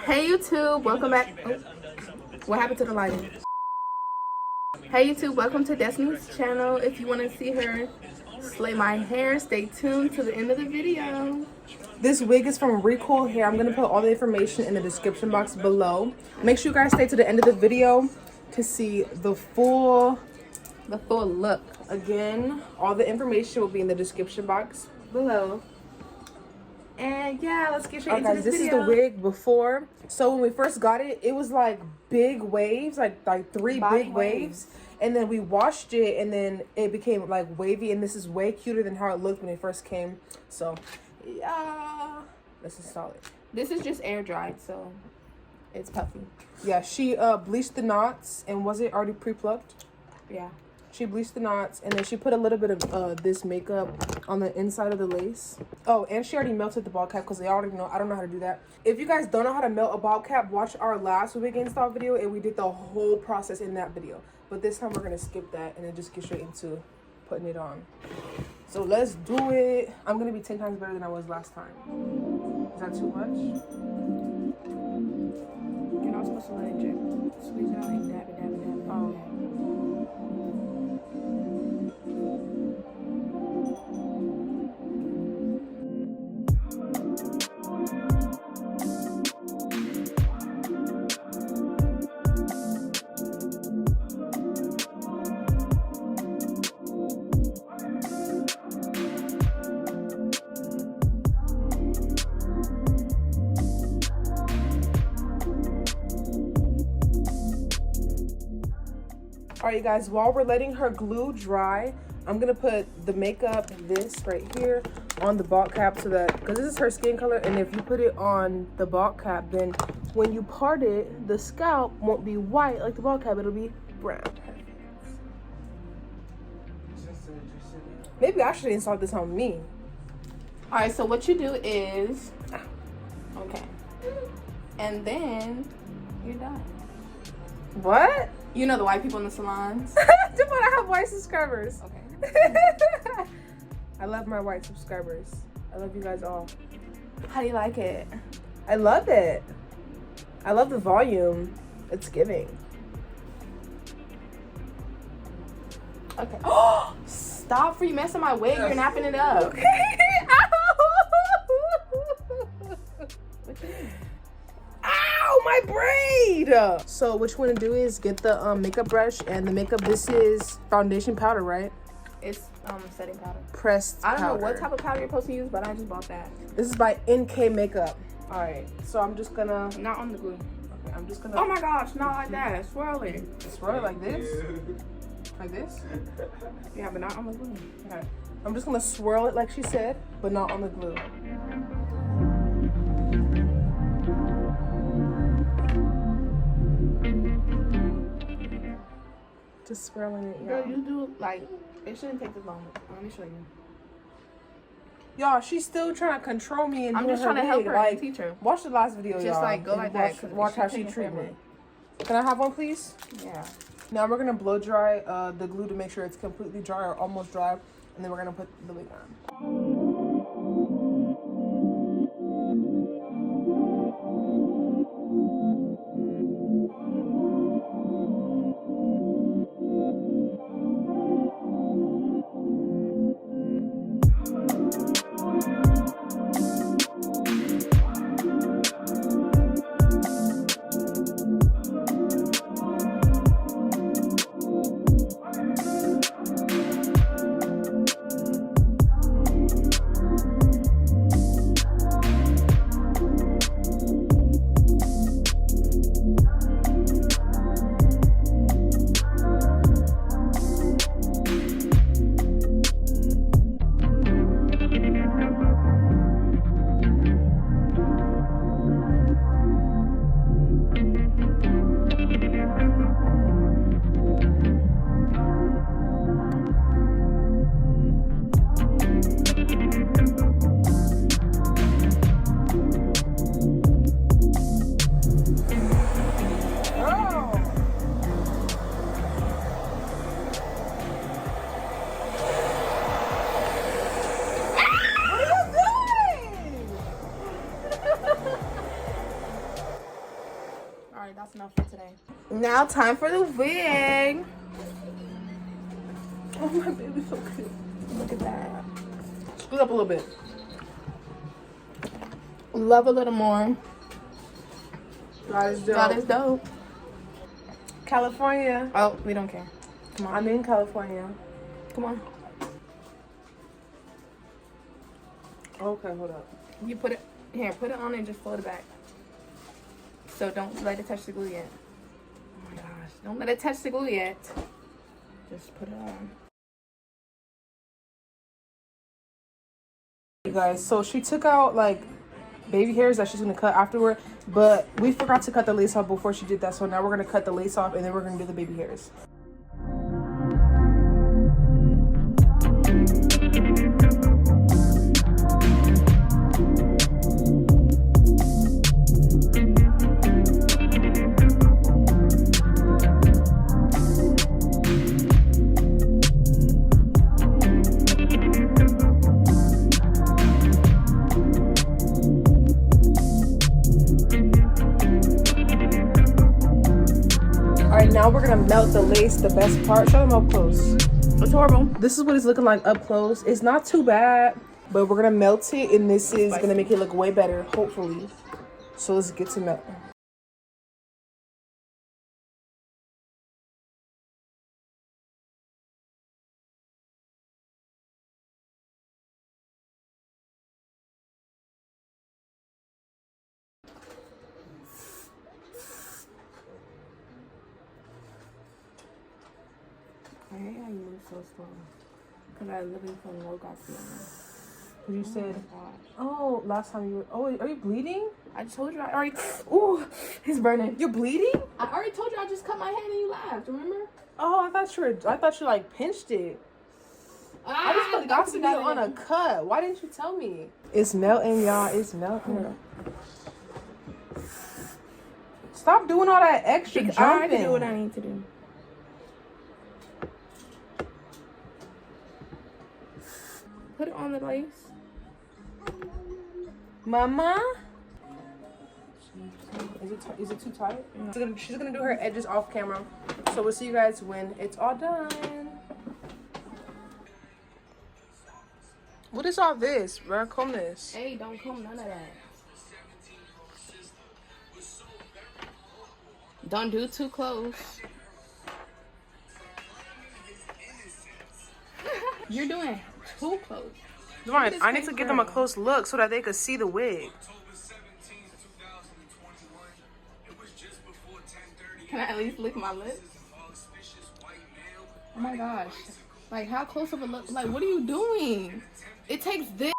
Hey YouTube, welcome back. Oh, what happened to the lighting? Hey YouTube, welcome to Destiny's channel. If you want to see her slay my hair, stay tuned to the end of the video. This wig is from Recool hair. I'm going to put all the information in the description box below. Make sure you guys stay to the end of the video to see the full look. Again, all the information will be in the description box below. And yeah, let's get straight into guys, this video. Is the wig before. So when we first got it, it was like big waves, like three big waves. And then we washed it and then it became like wavy, and this is way cuter than how it looked when it first came. So yeah, let's install it. This is just air dried, so it's puffy. Yeah, she bleached the knots, and was it already pre-plucked? Yeah. She bleached the knots, and then she put a little bit of this makeup on the inside of the lace. Oh, and she already melted the ball cap because they already know. I don't know how to do that. If you guys don't know how to melt a ball cap, watch our last wig install video, and we did the whole process in that video. But this time we're going to skip that and then just get straight into putting it on. So let's do it. I'm going to be 10 times better than I was last time. Is that too much? You're not supposed to let it drip. Squeeze it out and dab it, dab it, dab it. Oh. Alright guys, while we're letting her glue dry, I'm gonna put the makeup, this right here, on the ball cap so that, because this is her skin color, and if you put it on the ball cap, then when you part it, the scalp won't be white like the ball cap, it'll be brown. Maybe I should install this on me. Alright, so what you do is, okay, and then you're done. What? You know the white people in the salons? Do I have white subscribers? Okay. I love my white subscribers. I love you guys all. How do you like it? I love it. I love the volume. It's giving. Okay. Oh, stop for you messing my wig. You're napping it up. Okay. Ow, my braid. So what you want to do is get the makeup brush and the makeup. This is foundation powder, right? It's setting powder. Pressed I don't powder. know what type of powder you're supposed to use, but I just bought that. This is by NK Makeup. All right, so I'm just gonna. Not on the glue. Okay, I'm just gonna. Oh my gosh, not like that. Swirl it. Swirl it like this. Like this. Yeah, but not on the glue. Okay. I'm just gonna swirl it like she said, but not on the glue. Just swirling it, Girl, y'all. you do like it shouldn't take this long. Let me show you. Y'all, she's still trying to control me and I'm doing just trying to help wig. her like, and teach her. Watch the last video, y'all. Just like go and like watch, that. 'Cause watch how she taking treat me. forever. Can I have one, please? Yeah. Now we're gonna blow dry the glue to make sure it's completely dry or almost dry, and then we're gonna put the wig on. Alright, that's enough for today. Now time for the wig. Oh, my baby's so cute. Look at that. Scoot up a little bit. Love a little more. That is dope. That is dope. California. Oh, we don't care. Come on. I'm in California. Come on. Okay, hold up. You put it here. Put it on and just fold it back. So don't let it touch the glue yet. Oh my gosh! Don't let it touch the glue yet. Just put it on. You guys, so she took out like baby hairs that she's gonna cut afterward, but we forgot to cut the lace off before she did that. So now we're gonna cut the lace off and then we're gonna do the baby hairs. Now we're gonna melt the lace, the best part. Show them up close. It's horrible. This is what it's looking like up close. It's not too bad, but we're gonna melt it, and this is gonna make it look way better, hopefully. So let's get to melting. I hate how you move so slow. Because I literally from low got You said, oh, last time you were, oh, are you bleeding? I told you I already, ooh, it's burning. You're bleeding? I already told you I just cut my hand and you laughed, remember? Oh, I thought you like pinched it. I just forgot to be on a cut. Why didn't you tell me? It's melting, y'all. It's melting. Stop doing all that extra jumping. I already do what I need to do. Put it on the lace. Mama? Is it too tight? No. She's gonna do her edges off camera. So we'll see you guys when it's all done. What is all this, bro? Comb this. Hey, don't comb none of that. Don't do too close. You're doing too close. Right, I need to give them a close look so that they could see the wig. Can I at least lick my lips? Oh my gosh. Like, how close of a look? Like, what are you doing? It takes this.